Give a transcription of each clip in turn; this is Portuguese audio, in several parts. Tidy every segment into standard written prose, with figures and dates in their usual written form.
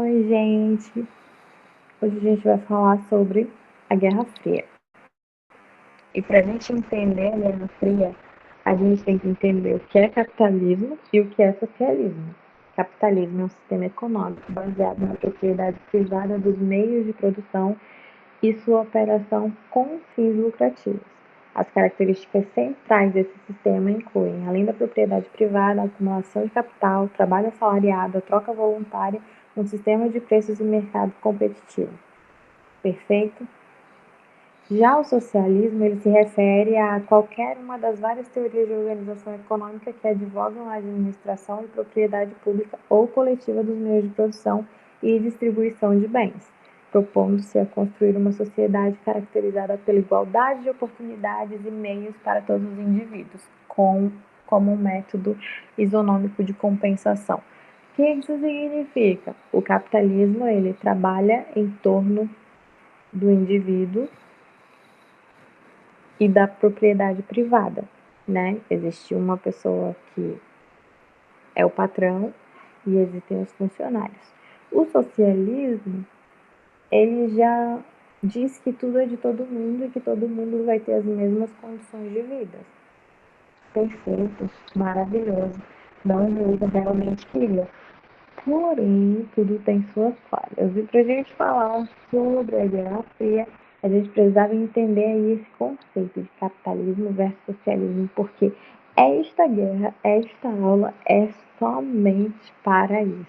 Oi, gente! Hoje a gente vai falar sobre a Guerra Fria. E para a gente entender a Guerra Fria, a gente tem que entender o que é capitalismo e o que é socialismo. Capitalismo é um sistema econômico baseado na propriedade privada dos meios de produção e sua operação com fins lucrativos. As características centrais desse sistema incluem, além da propriedade privada, a acumulação de capital, trabalho assalariado, a troca voluntária, um sistema de preços e mercado competitivo. Perfeito? Já o socialismo, ele se refere a qualquer uma das várias teorias de organização econômica que advogam a administração e propriedade pública ou coletiva dos meios de produção e distribuição de bens, propondo-se a construir uma sociedade caracterizada pela igualdade de oportunidades e meios para todos os indivíduos, como um método isonômico de compensação. O que isso significa? O capitalismo, ele trabalha em torno do indivíduo e da propriedade privada, né? Existe uma pessoa que é o patrão e existem os funcionários. O socialismo, ele já diz que tudo é de todo mundo e que todo mundo vai ter as mesmas condições de vida. Perfeito, maravilhoso, não eu realmente queria. Porém, tudo tem suas falhas. E para a gente falar sobre a Guerra Fria, a gente precisava entender aí esse conceito de capitalismo versus socialismo, porque esta guerra, esta aula é somente para isso.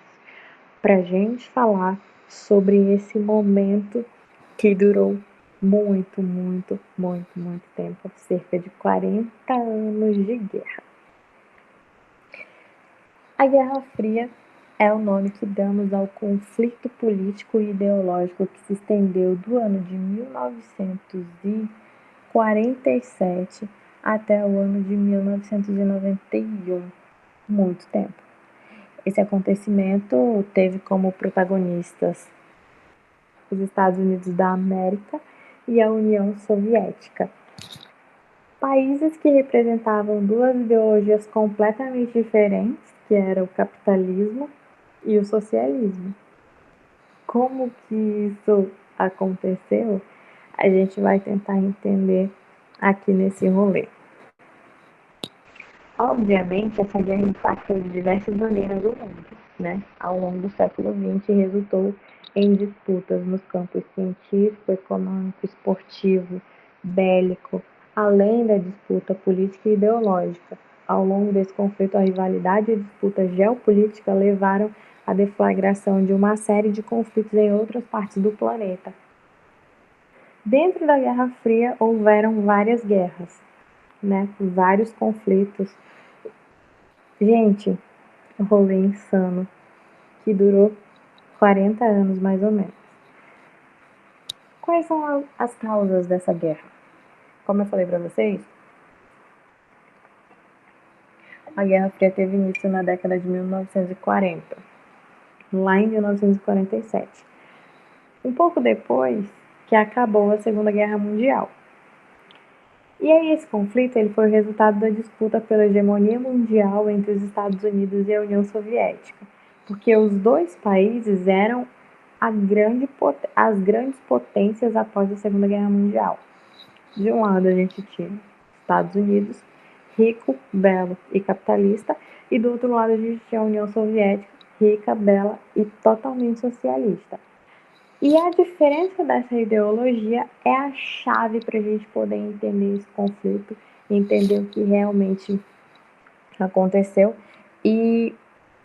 Para a gente falar sobre esse momento que durou muito, muito, muito, muito tempo, cerca de 40 anos de guerra. A Guerra Fria é o nome que damos ao conflito político e ideológico que se estendeu do ano de 1947 até o ano de 1991, muito tempo. Esse acontecimento teve como protagonistas os Estados Unidos da América e a União Soviética. Países que representavam duas ideologias completamente diferentes, que era o capitalismo e o socialismo. Como que isso aconteceu? A gente vai tentar entender aqui nesse rolê. Obviamente, essa guerra impactou de diversas maneiras o mundo, né? Ao longo do século XX, resultou em disputas nos campos científico, econômico, esportivo, bélico, além da disputa política e ideológica. Ao longo desse conflito, a rivalidade e a disputa geopolítica levaram à deflagração de uma série de conflitos em outras partes do planeta. Dentro da Guerra Fria, houveram várias guerras, né? Vários conflitos. Gente, um rolê insano que durou 40 anos mais ou menos. Quais são as causas dessa guerra? Como eu falei para vocês, a Guerra Fria teve início na década de 1940, lá em 1947. Um pouco depois que acabou a Segunda Guerra Mundial. E aí esse conflito ele foi o resultado da disputa pela hegemonia mundial entre os Estados Unidos e a União Soviética, porque os dois países eram as grandes potências após a Segunda Guerra Mundial. De um lado a gente tinha Estados Unidos, rico, belo e capitalista, e do outro lado a gente tinha a União Soviética, rica, bela e totalmente socialista. E a diferença dessa ideologia é a chave para a gente poder entender esse conflito, entender o que realmente aconteceu e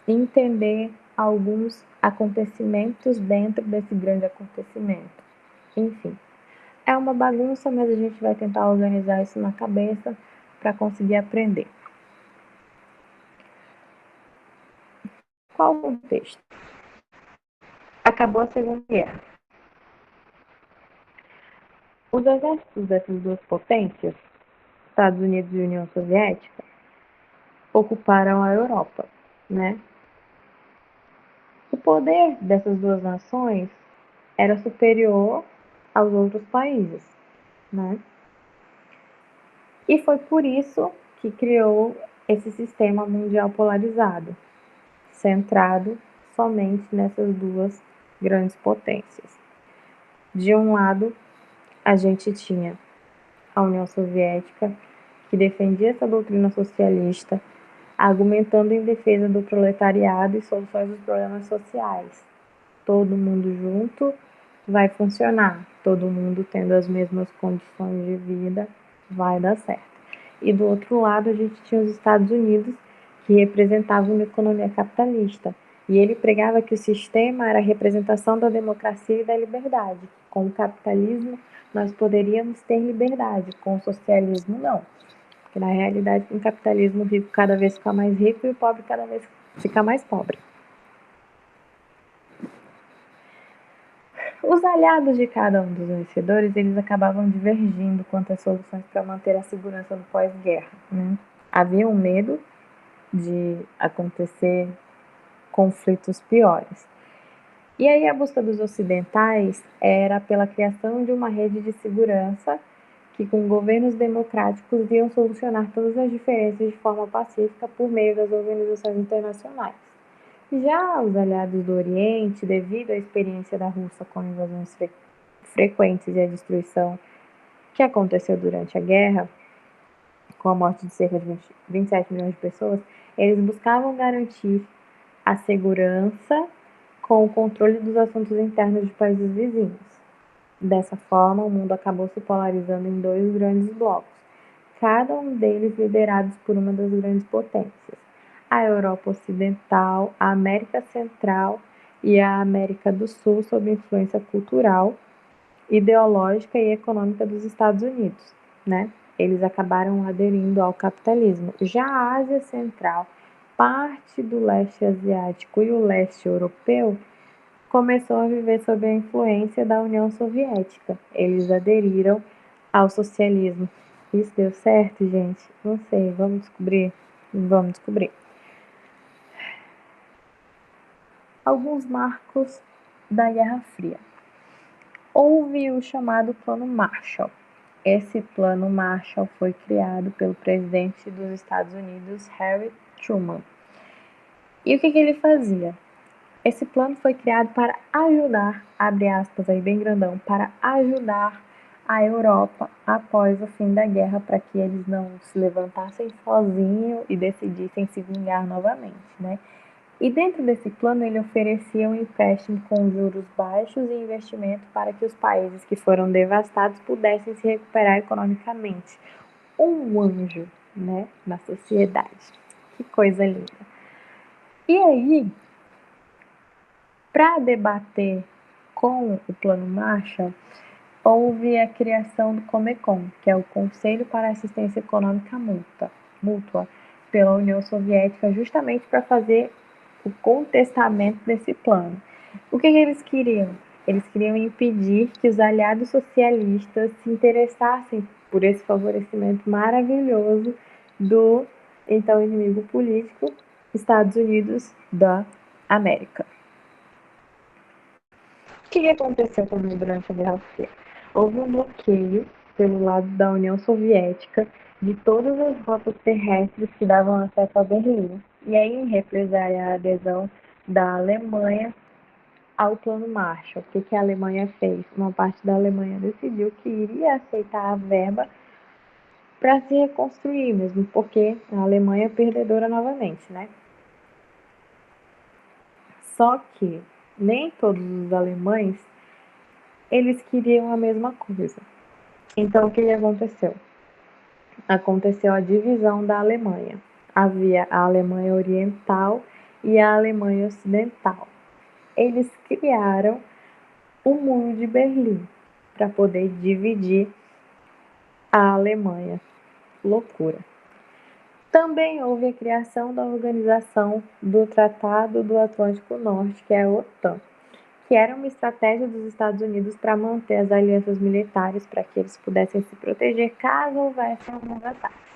entender alguns acontecimentos dentro desse grande acontecimento. Enfim, é uma bagunça, mas a gente vai tentar organizar isso na cabeça para conseguir aprender. Qual o contexto? Acabou a Segunda Guerra. Os exércitos dessas duas potências, Estados Unidos e União Soviética, ocuparam a Europa, né? O poder dessas duas nações era superior aos outros países, né? E foi por isso que criou esse sistema mundial polarizado, centrado somente nessas duas grandes potências. De um lado, a gente tinha a União Soviética, que defendia essa doutrina socialista, argumentando em defesa do proletariado e soluções dos problemas sociais. Todo mundo junto vai funcionar, todo mundo tendo as mesmas condições de vida, vai dar certo. E do outro lado, a gente tinha os Estados Unidos, que representavam uma economia capitalista. E ele pregava que o sistema era a representação da democracia e da liberdade. Com o capitalismo, nós poderíamos ter liberdade, com o socialismo, não. Porque, na realidade, com o capitalismo, o rico cada vez fica mais rico e o pobre cada vez fica mais pobre. Os aliados de cada um dos vencedores, eles acabavam divergindo quanto às soluções para manter a segurança do pós-guerra. Né? Havia um medo de acontecer conflitos piores. E aí a busca dos ocidentais era pela criação de uma rede de segurança que, com governos democráticos, iam solucionar todas as diferenças de forma pacífica por meio das organizações internacionais. Já os aliados do Oriente, devido à experiência da Rússia com invasões frequentes e a destruição que aconteceu durante a guerra, com a morte de cerca de 27 milhões de pessoas, eles buscavam garantir a segurança com o controle dos assuntos internos de países vizinhos. Dessa forma, o mundo acabou se polarizando em dois grandes blocos, cada um deles liderados por uma das grandes potências: a Europa Ocidental, a América Central e a América do Sul, sob influência cultural, ideológica e econômica dos Estados Unidos, né? Eles acabaram aderindo ao capitalismo. Já a Ásia Central, parte do leste asiático e o leste europeu, começou a viver sob a influência da União Soviética. Eles aderiram ao socialismo. Isso deu certo, gente? Não sei, vamos descobrir? Vamos descobrir. Alguns marcos da Guerra Fria. Houve o chamado Plano Marshall. Esse Plano Marshall foi criado pelo presidente dos Estados Unidos, Harry Truman. E o que ele fazia? Esse plano foi criado para ajudar, abre aspas aí bem grandão, para ajudar a Europa após o fim da guerra, para que eles não se levantassem sozinhos e decidissem se vingar novamente, né? E dentro desse plano ele oferecia um empréstimo com juros baixos e investimento para que os países que foram devastados pudessem se recuperar economicamente. Um anjo, né, na sociedade. Que coisa linda. E aí, para debater com o Plano Marshall, houve a criação do COMECON, que é o Conselho para Assistência Econômica Mútua, pela União Soviética, justamente para fazer o contestamento desse plano. O que eles queriam? Eles queriam impedir que os aliados socialistas se interessassem por esse favorecimento maravilhoso do então inimigo político, Estados Unidos da América. O que aconteceu também durante a Guerra Fria? Houve um bloqueio pelo lado da União Soviética de todas as rotas terrestres que davam acesso a Berlim. E aí, em represália à adesão da Alemanha ao Plano Marshall, o que a Alemanha fez? Uma parte da Alemanha decidiu que iria aceitar a verba para se reconstruir mesmo, porque a Alemanha é perdedora novamente, né? Só que nem todos os alemães eles queriam a mesma coisa. Então, o que aconteceu? Aconteceu a divisão da Alemanha. Havia a Alemanha Oriental e a Alemanha Ocidental. Eles criaram o Muro de Berlim para poder dividir a Alemanha. Loucura. Também houve a criação da Organização do Tratado do Atlântico Norte, que é a OTAN, que era uma estratégia dos Estados Unidos para manter as alianças militares para que eles pudessem se proteger caso houvesse alguns ataques.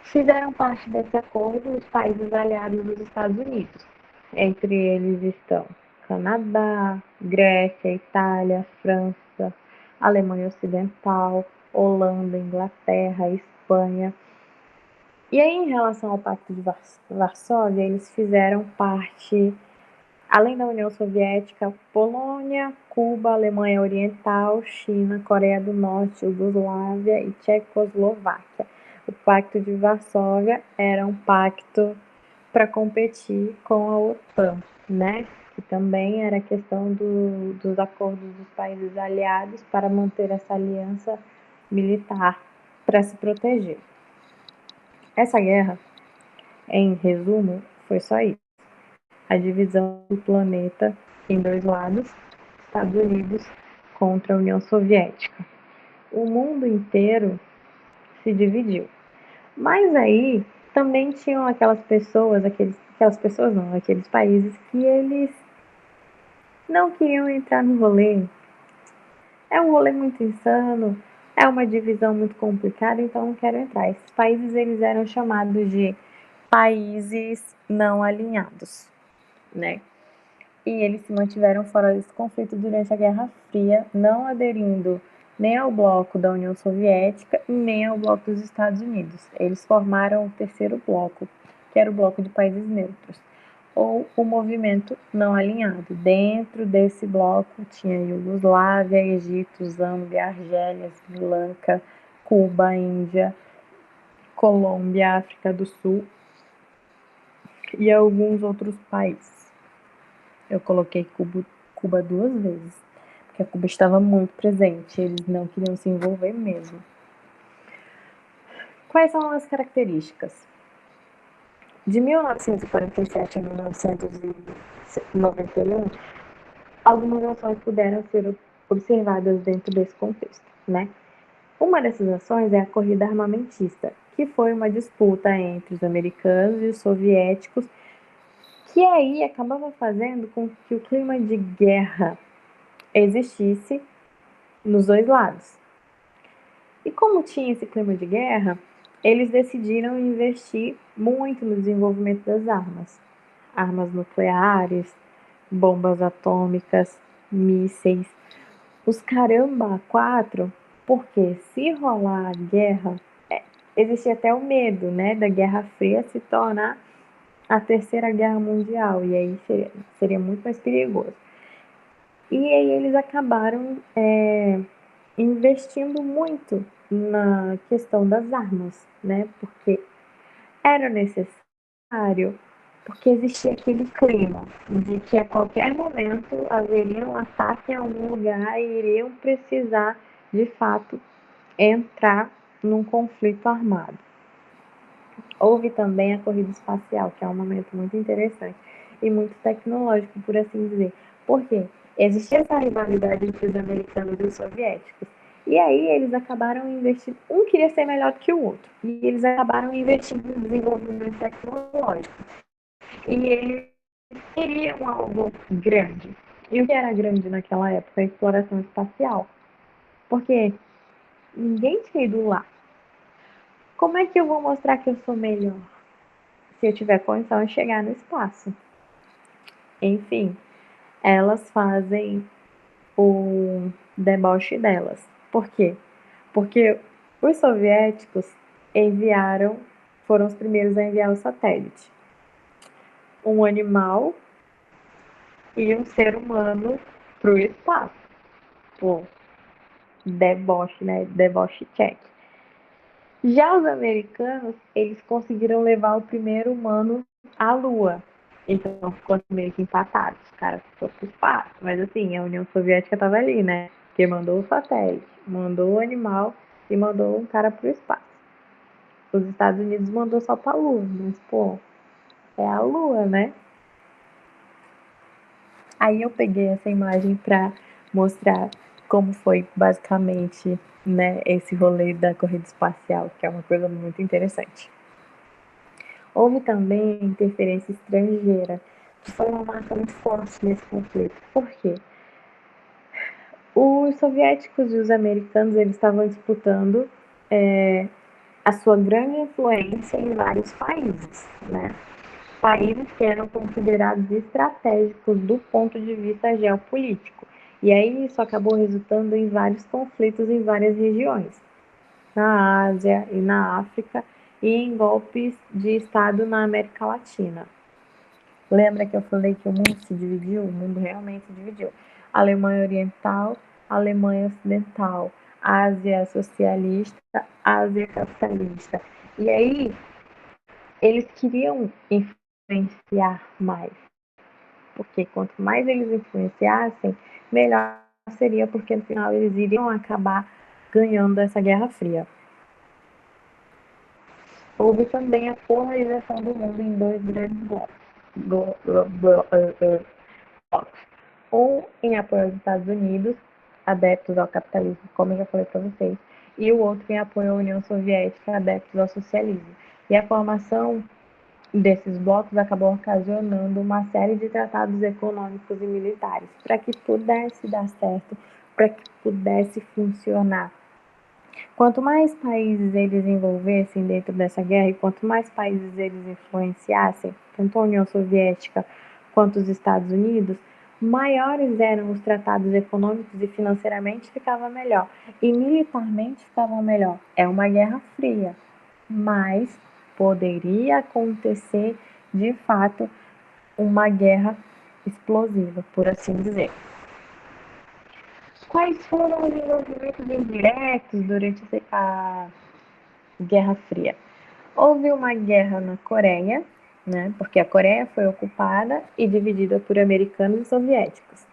Fizeram parte desse acordo os países aliados dos Estados Unidos. Entre eles estão Canadá, Grécia, Itália, França, Alemanha Ocidental, Holanda, Inglaterra, Espanha. E aí, em relação ao Pacto de Varsóvia, eles fizeram parte Além da União Soviética, Polônia, Cuba, Alemanha Oriental, China, Coreia do Norte, Iugoslávia e Tchecoslováquia. O Pacto de Varsóvia era um pacto para competir com a OTAN, né? Que também era questão dos acordos dos países aliados para manter essa aliança militar para se proteger. Essa guerra, em resumo, foi só isso: a divisão do planeta em dois lados, Estados Unidos contra a União Soviética. O mundo inteiro se dividiu. Mas aí também tinham aquelas pessoas, aqueles países que eles não queriam entrar no rolê. É um rolê muito insano, é uma divisão muito complicada, então não quero entrar. Esses países eles eram chamados de países não alinhados, né? E eles se mantiveram fora desse conflito durante a Guerra Fria, não aderindo nem ao bloco da União Soviética e nem ao bloco dos Estados Unidos. Eles formaram o terceiro bloco, que era o bloco de países neutros, ou o movimento não alinhado. Dentro desse bloco tinha Iugoslávia, Egito, Zâmbia, Argélia, Sri Lanka, Cuba, Índia, Colômbia, África do Sul e alguns outros países. Eu coloquei Cuba 2 vezes, porque a Cuba estava muito presente, eles não queriam se envolver mesmo. Quais são as características? De 1947 a 1991, algumas ações puderam ser observadas dentro desse contexto, né? Uma dessas ações é a corrida armamentista, que foi uma disputa entre os americanos e os soviéticos, que aí acabava fazendo com que o clima de guerra existisse nos dois lados. E como tinha esse clima de guerra, eles decidiram investir muito no desenvolvimento das armas nucleares, bombas atômicas, mísseis, os caramba quatro, porque se rolar a guerra, existia até o medo, né, da Guerra Fria se tornar a Terceira Guerra Mundial, e aí seria muito mais perigoso. E aí eles acabaram investindo muito na questão das armas, né? Porque era necessário, porque existia aquele clima de que a qualquer momento haveria um ataque em algum lugar e iriam precisar, de fato, entrar num conflito armado. Houve também a corrida espacial, que é um momento muito interessante e muito tecnológico, por assim dizer. Por quê? Existia essa rivalidade entre os americanos e os soviéticos. E aí eles acabaram investindo, um queria ser melhor que o outro, e eles acabaram investindo no desenvolvimento tecnológico. E eles queriam algo grande. E o que era grande naquela época? A exploração espacial. Porque ninguém tinha ido lá. Como é que eu vou mostrar que eu sou melhor? Se eu tiver condição de chegar no espaço. Enfim, elas fazem o deboche delas. Por quê? Porque os soviéticos foram os primeiros a enviar o satélite. Um animal e um ser humano para o espaço. Pô, deboche, né? Deboche check. Já os americanos, eles conseguiram levar o primeiro humano à Lua. Então ficou meio que empatado. Os caras foram pro espaço. Mas assim, a União Soviética tava ali, né? Porque mandou o satélite, mandou o animal e mandou um cara pro espaço. Os Estados Unidos mandou só pra Lua. Mas, pô, é a Lua, né? Aí eu peguei essa imagem para mostrar como foi basicamente, né, esse rolê da corrida espacial, que é uma coisa muito interessante. Houve também interferência estrangeira, que foi uma marca muito forte nesse conflito. Por quê? Os soviéticos e os americanos eles estavam disputando a sua grande influência em vários países, né? Países que eram considerados estratégicos do ponto de vista geopolítico. E aí isso acabou resultando em vários conflitos em várias regiões, na Ásia e na África, e em golpes de Estado na América Latina. Lembra que eu falei que o mundo se dividiu? O mundo realmente se dividiu. Alemanha Oriental, Alemanha Ocidental, Ásia socialista, Ásia capitalista. E aí, eles queriam influenciar mais, porque quanto mais eles influenciassem, melhor seria, porque no final eles iriam acabar ganhando essa Guerra Fria. Houve também a polarização do mundo em dois grandes blocos. Um em apoio aos Estados Unidos, adeptos ao capitalismo, como eu já falei para vocês, e o outro em apoio à União Soviética, adeptos ao socialismo. E a formação desses blocos acabou ocasionando uma série de tratados econômicos e militares para que pudesse dar certo, para que pudesse funcionar. Quanto mais países eles envolvessem dentro dessa guerra e quanto mais países eles influenciassem, tanto a União Soviética quanto os Estados Unidos, maiores eram os tratados econômicos e financeiramente ficava melhor. E militarmente ficava melhor. É uma guerra fria, mas poderia acontecer, de fato, uma guerra explosiva, por assim dizer. Quais foram os envolvimentos indiretos durante a Guerra Fria? Houve uma guerra na Coreia, né, porque a Coreia foi ocupada e dividida por americanos e soviéticos,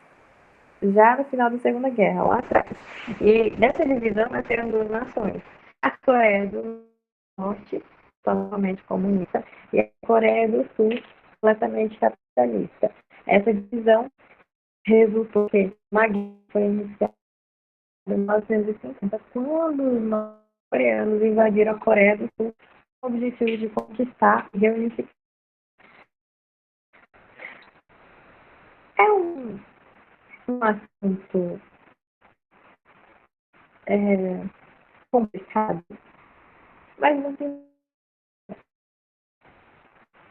já no final da Segunda Guerra, lá atrás. E dessa divisão nasceram duas nações, a Coreia do Norte, totalmente comunista, e a Coreia do Sul, completamente capitalista. Essa divisão resultou que uma guerra foi iniciada em 1950, quando os coreanos invadiram a Coreia do Sul com o objetivo de conquistar e reunificar. É um assunto complicado, mas não tem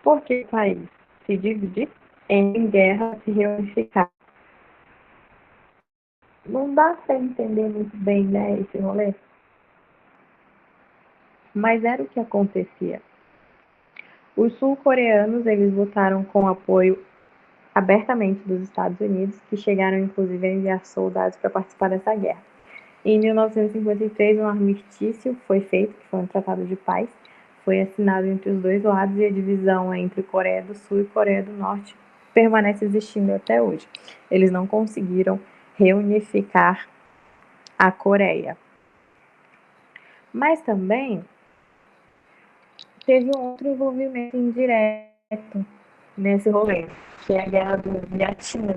por que o país se dividir em guerra se reunificar. Não dá para entender muito bem, né, esse rolê. Mas era o que acontecia. Os sul-coreanos, eles votaram com apoio abertamente dos Estados Unidos, que chegaram inclusive a enviar soldados para participar dessa guerra. Em 1953, um armistício foi feito, que foi um tratado de paz, foi assinado entre os dois lados e a divisão entre Coreia do Sul e Coreia do Norte permanece existindo até hoje. Eles não conseguiram reunificar a Coreia. Mas também teve um outro envolvimento indireto nesse rolê, que é a guerra do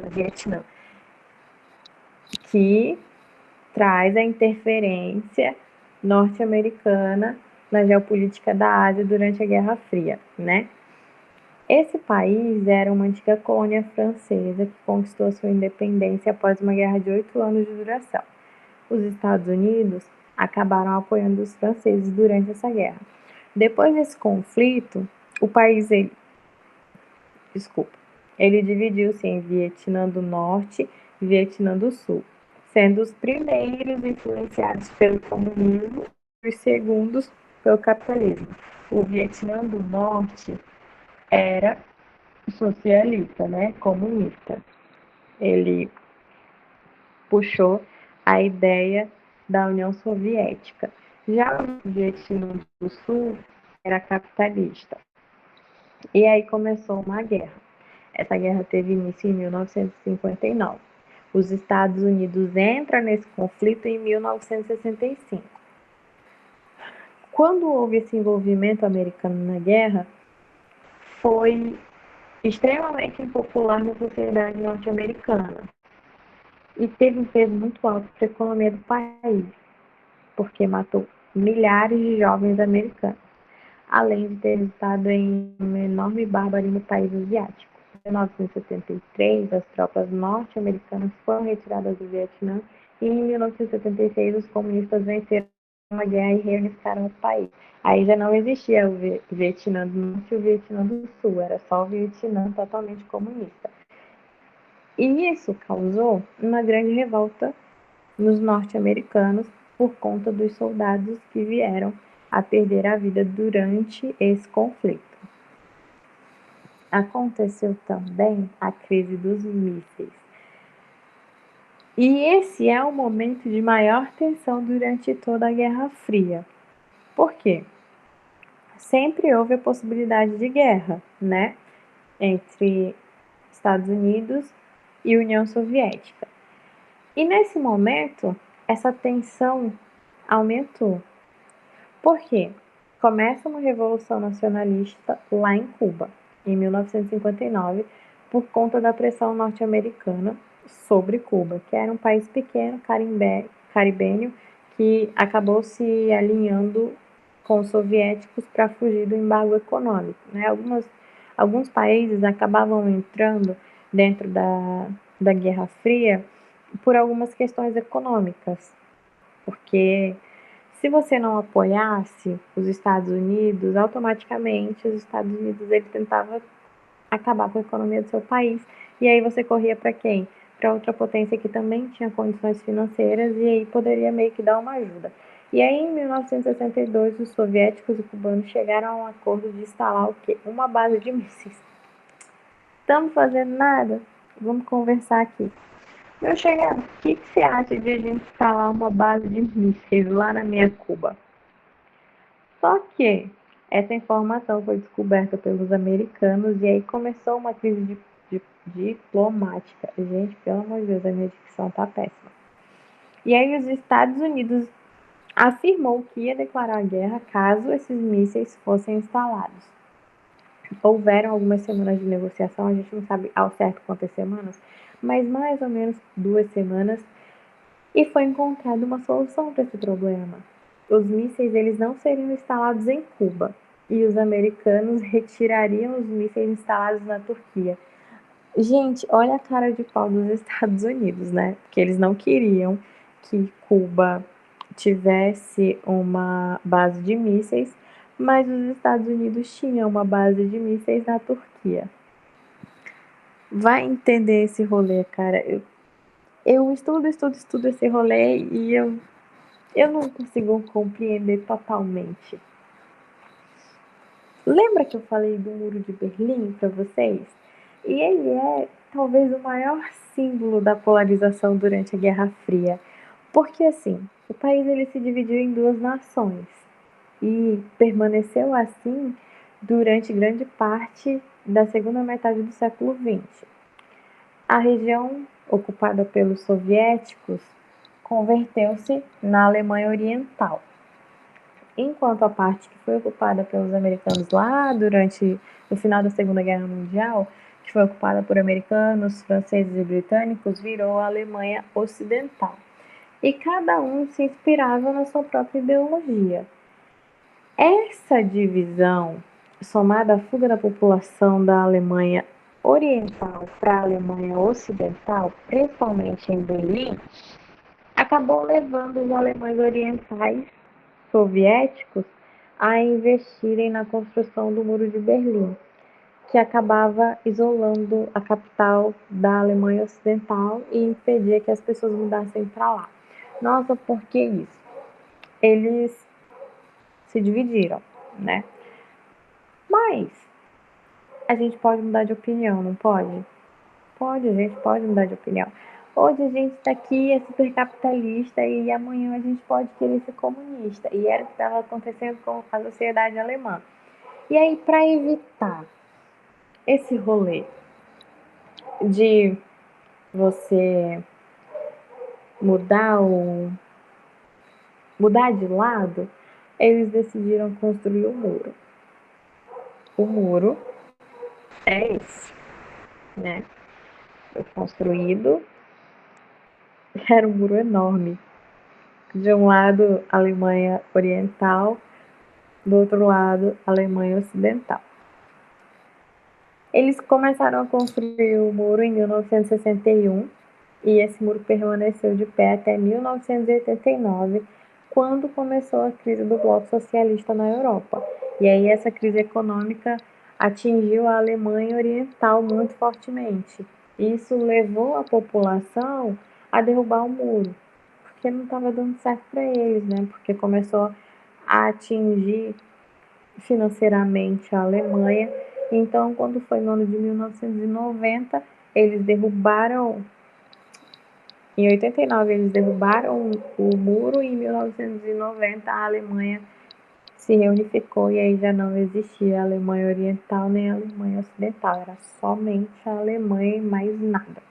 Vietnã, que traz a interferência norte-americana na geopolítica da Ásia durante a Guerra Fria, né? Esse país era uma antiga colônia francesa que conquistou sua independência após uma guerra de 8 anos de duração. Os Estados Unidos acabaram apoiando os franceses durante essa guerra. Depois desse conflito, o país ele dividiu-se em Vietnã do Norte e Vietnã do Sul, sendo os primeiros influenciados pelo comunismo e os segundos pelo capitalismo. O Vietnã do Norte era socialista, né, comunista. Ele puxou a ideia da União Soviética. Já o Vietnã do Sul era capitalista. E aí começou uma guerra. Essa guerra teve início em 1959. Os Estados Unidos entram nesse conflito em 1965. Quando houve esse envolvimento americano na guerra, foi extremamente impopular na sociedade norte-americana e teve um peso muito alto para a economia do país, porque matou milhares de jovens americanos, além de ter resultado em uma enorme barbarie no país asiático. Em 1973, as tropas norte-americanas foram retiradas do Vietnã e em 1976 os comunistas venceram uma guerra e reunificaram o país. Aí já não existia o Vietnã do Norte e o Vietnã do Sul, era só o Vietnã totalmente comunista. E isso causou uma grande revolta nos norte-americanos por conta dos soldados que vieram a perder a vida durante esse conflito. aconteceu também a crise dos mísseis. E esse é o momento de maior tensão durante toda a Guerra Fria. Por quê? Sempre houve a possibilidade de guerra, né? Entre Estados Unidos e União Soviética. E nesse momento, essa tensão aumentou. Por quê? Começa uma revolução nacionalista lá em Cuba, em 1959, por conta da pressão norte-americana sobre Cuba, que era um país pequeno, caribenho, que acabou se alinhando com os soviéticos para fugir do embargo econômico, né? Alguns países acabavam entrando dentro da Guerra Fria por algumas questões econômicas, porque se você não apoiasse os Estados Unidos, automaticamente os Estados Unidos ele tentava acabar com a economia do seu país, e aí você corria para quem? Para outra potência que também tinha condições financeiras e aí poderia meio que dar uma ajuda. E aí, em 1962, os soviéticos e cubanos chegaram a um acordo de instalar o quê? Uma base de mísseis. Estamos fazendo nada? Vamos conversar aqui. Meu chegado, o que você acha de a gente instalar uma base de mísseis lá na minha Cuba? Só que essa informação foi descoberta pelos americanos e aí começou uma crise diplomática. Gente, pelo amor de Deus, a minha dicção tá péssima. E aí os Estados Unidos afirmou que ia declarar guerra caso esses mísseis fossem instalados. Houveram algumas semanas de negociação, a gente não sabe ao certo quantas semanas, mas mais ou menos 2 semanas, e foi encontrada uma solução para esse problema. Os mísseis eles não seriam instalados em Cuba e os americanos retirariam os mísseis instalados na Turquia. Gente, olha a cara de pau dos Estados Unidos, né? Porque eles não queriam que Cuba tivesse uma base de mísseis, mas os Estados Unidos tinham uma base de mísseis na Turquia. Vai entender esse rolê, cara. Eu estudo esse rolê e eu não consigo compreender totalmente. Lembra que eu falei do Muro de Berlim para vocês? E ele é talvez o maior símbolo da polarização durante a Guerra Fria. Porque assim, o país ele se dividiu em duas nações e permaneceu assim durante grande parte da segunda metade do século XX. A região ocupada pelos soviéticos converteu-se na Alemanha Oriental, enquanto a parte que foi ocupada pelos americanos lá durante o final da Segunda Guerra Mundial, que foi ocupada por americanos, franceses e britânicos, virou a Alemanha Ocidental. E cada um se inspirava na sua própria ideologia. Essa divisão, somada à fuga da população da Alemanha Oriental para a Alemanha Ocidental, principalmente em Berlim, acabou levando os alemães orientais soviéticos a investirem na construção do Muro de Berlim, que acabava isolando a capital da Alemanha Ocidental e impedia que as pessoas mudassem para lá. Nossa, por que isso? Eles se dividiram, né? Mas a gente pode mudar de opinião, não pode? Pode, a gente pode mudar de opinião. Hoje a gente está aqui, é super capitalista, e amanhã a gente pode querer ser comunista. E era o que estava acontecendo com a sociedade alemã. E aí, para evitar esse rolê de você mudar mudar de lado, eles decidiram construir o muro. O muro é esse, né? Foi construído, era um muro enorme. De um lado, Alemanha Oriental, do outro lado, Alemanha Ocidental. Eles começaram a construir o muro em 1961 e esse muro permaneceu de pé até 1989, quando começou a crise do bloco socialista na Europa. E aí essa crise econômica atingiu a Alemanha Oriental muito fortemente. Isso levou a população a derrubar o muro, porque não estava dando certo para eles, né? Porque começou a atingir financeiramente a Alemanha Então, quando foi no ano de 1990, eles derrubaram. Em 89, eles derrubaram o muro, e em 1990, a Alemanha se reunificou, e aí já não existia a Alemanha Oriental nem a Alemanha Ocidental, era somente a Alemanha e mais nada.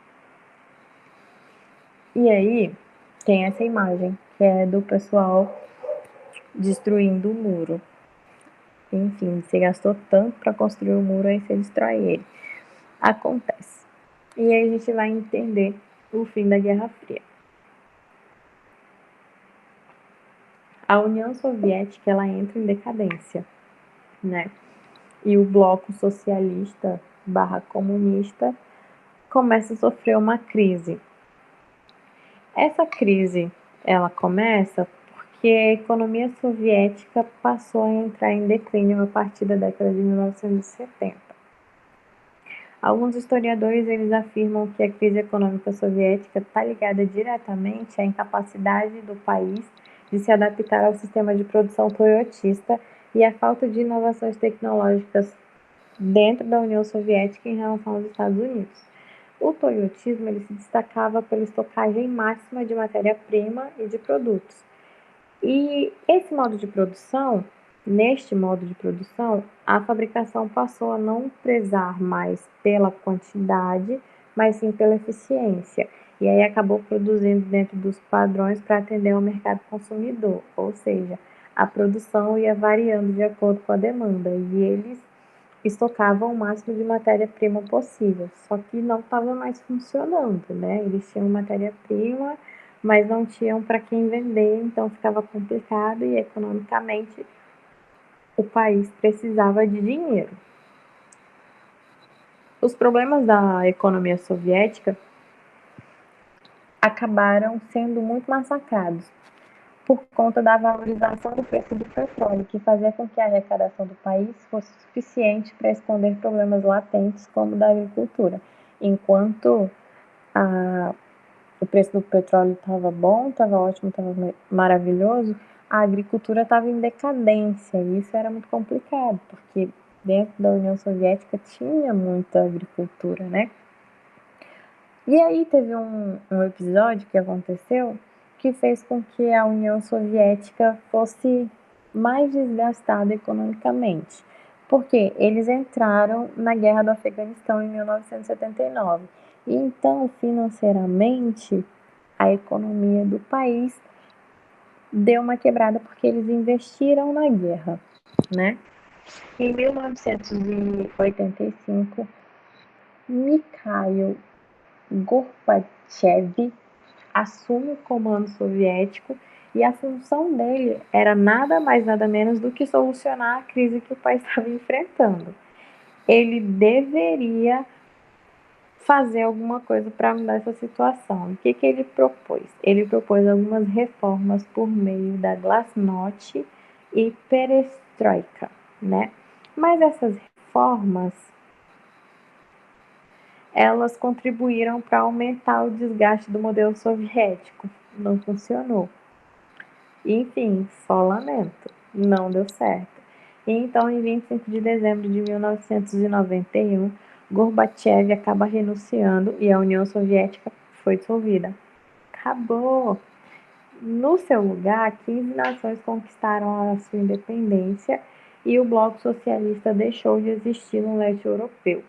E aí tem essa imagem, que é do pessoal destruindo o muro. Enfim, você gastou tanto para construir o muro, aí você destrói ele. Acontece. E aí a gente vai entender o fim da Guerra Fria. A União Soviética, ela entra em decadência, né? E o bloco socialista barra comunista começa a sofrer uma crise. Essa crise, ela começa porque a economia soviética passou a entrar em declínio a partir da década de 1970. Alguns historiadores, eles afirmam que a crise econômica soviética está ligada diretamente à incapacidade do país de se adaptar ao sistema de produção toyotista e à falta de inovações tecnológicas dentro da União Soviética em relação aos Estados Unidos. O toyotismo, ele se destacava pela estocagem máxima de matéria-prima e de produtos. E neste modo de produção, a fabricação passou a não prezar mais pela quantidade, mas sim pela eficiência. E aí acabou produzindo dentro dos padrões para atender ao mercado consumidor, ou seja, a produção ia variando de acordo com a demanda, e eles estocavam o máximo de matéria-prima possível, só que não estava mais funcionando, né? Eles tinham matéria-prima, mas não tinham para quem vender, então ficava complicado, e economicamente o país precisava de dinheiro. Os problemas da economia soviética acabaram sendo muito massacrados por conta da valorização do preço do petróleo, que fazia com que a arrecadação do país fosse suficiente para esconder problemas latentes como o da agricultura. Enquanto o preço do petróleo estava bom, estava ótimo, estava maravilhoso, a agricultura estava em decadência, e isso era muito complicado, porque dentro da União Soviética tinha muita agricultura, né? E aí teve um episódio que aconteceu que fez com que a União Soviética fosse mais desgastada economicamente, porque eles entraram na Guerra do Afeganistão em 1979. E então, financeiramente, a economia do país deu uma quebrada porque eles investiram na guerra, né? Em 1985, Mikhail Gorbachev assume o comando soviético, e a função dele era nada mais nada menos do que solucionar a crise que o país estava enfrentando. Ele deveria fazer alguma coisa para mudar essa situação. O que ele propôs? Ele propôs algumas reformas por meio da Glasnost e Perestroika, né? Mas essas reformas, elas contribuíram para aumentar o desgaste do modelo soviético. Não funcionou. Enfim, só lamento, não deu certo. E então, em 25 de dezembro de 1991, Gorbachev acaba renunciando e a União Soviética foi dissolvida. Acabou! No seu lugar, 15 nações conquistaram a sua independência, e o bloco socialista deixou de existir no leste europeu.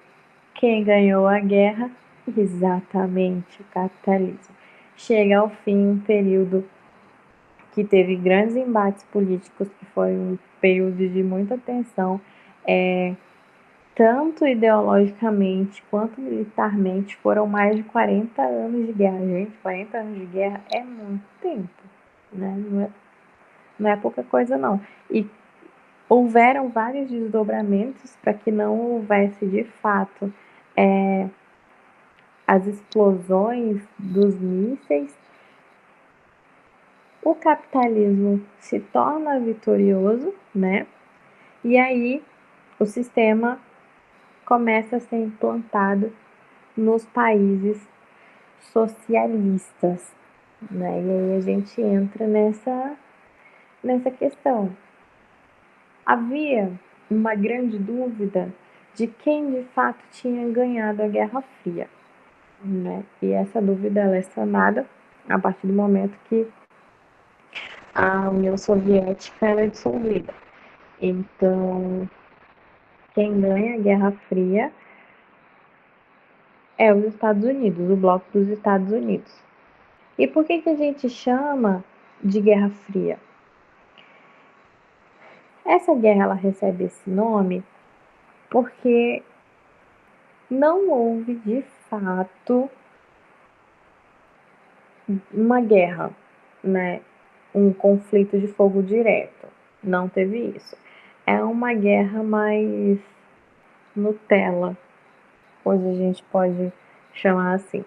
Quem ganhou a guerra? Exatamente, o capitalismo. Chega ao fim um período que teve grandes embates políticos, que foi um período de muita tensão, tanto ideologicamente quanto militarmente. Foram mais de 40 anos de guerra. Gente, 40 anos de guerra é muito tempo, né? Não é pouca coisa, não. E houveram vários desdobramentos para que não houvesse, de fato, as explosões dos mísseis. O capitalismo se torna vitorioso, né? E aí o sistema começa a ser implantado nos países socialistas, né? E aí a gente entra nessa questão. Havia uma grande dúvida de quem de fato tinha ganhado a Guerra Fria, né? E essa dúvida ela é sanada a partir do momento que a União Soviética ela é dissolvida. Então, quem ganha a Guerra Fria é os Estados Unidos, o bloco dos Estados Unidos. E por que a gente chama de Guerra Fria? Essa guerra ela recebe esse nome porque não houve de fato uma guerra, né? Um conflito de fogo direto. Não teve isso. É uma guerra mais Nutella, hoje a gente pode chamar assim.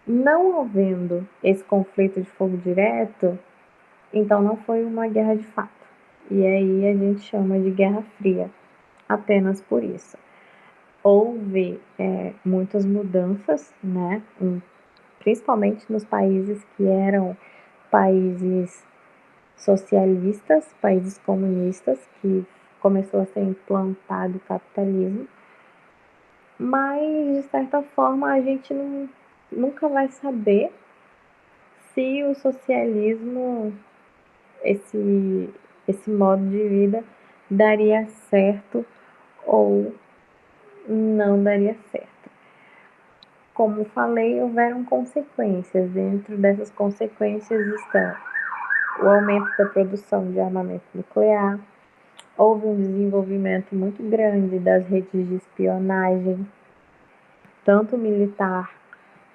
Não havendo esse conflito de fogo direto, então não foi uma guerra de fato. E aí a gente chama de Guerra Fria, apenas por isso. Houve muitas mudanças, né? Principalmente nos países que eram países socialistas, países comunistas, que começou a ser implantado o capitalismo, mas de certa forma a gente nunca vai saber se o socialismo, esse, esse modo de vida, daria certo ou não daria certo. Como falei, houveram consequências. Dentro dessas consequências estão o aumento da produção de armamento nuclear, houve um desenvolvimento muito grande das redes de espionagem, tanto militar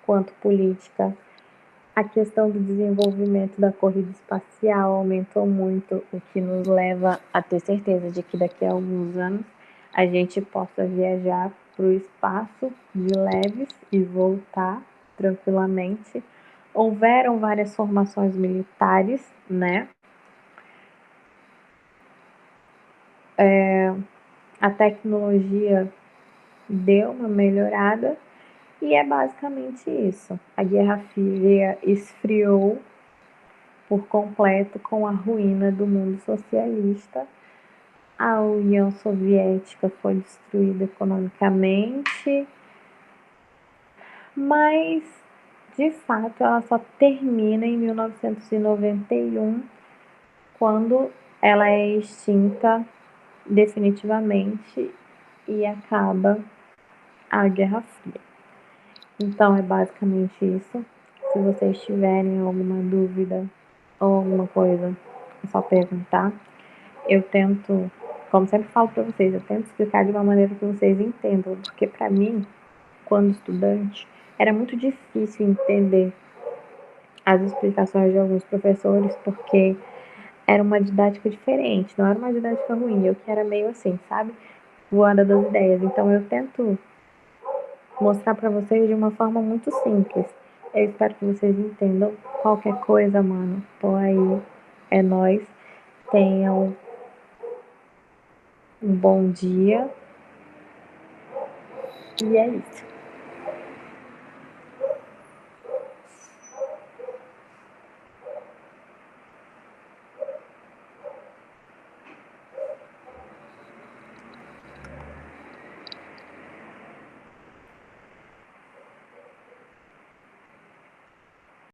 quanto política. A questão do desenvolvimento da corrida espacial aumentou muito, o que nos leva a ter certeza de que daqui a alguns anos a gente possa viajar para o espaço de leves e voltar tranquilamente. Houveram várias formações militares, né? A tecnologia deu uma melhorada e é basicamente isso. A Guerra Fria esfriou por completo com a ruína do mundo socialista. A União Soviética foi destruída economicamente, mas de fato ela só termina em 1991, quando ela é extinta definitivamente e acaba a Guerra Fria. Então é basicamente isso. Se vocês tiverem alguma dúvida ou alguma coisa, é só perguntar. Eu tento, como sempre falo para vocês, eu tento explicar de uma maneira que vocês entendam, porque para mim, quando estudante, era muito difícil entender as explicações de alguns professores, porque era uma didática diferente, não era uma didática ruim, eu que era meio assim, sabe? Voando das ideias. Então eu tento mostrar para vocês de uma forma muito simples. Eu espero que vocês entendam. Qualquer coisa, mano, tô aí. É nóis. Tenham um bom dia. E é isso.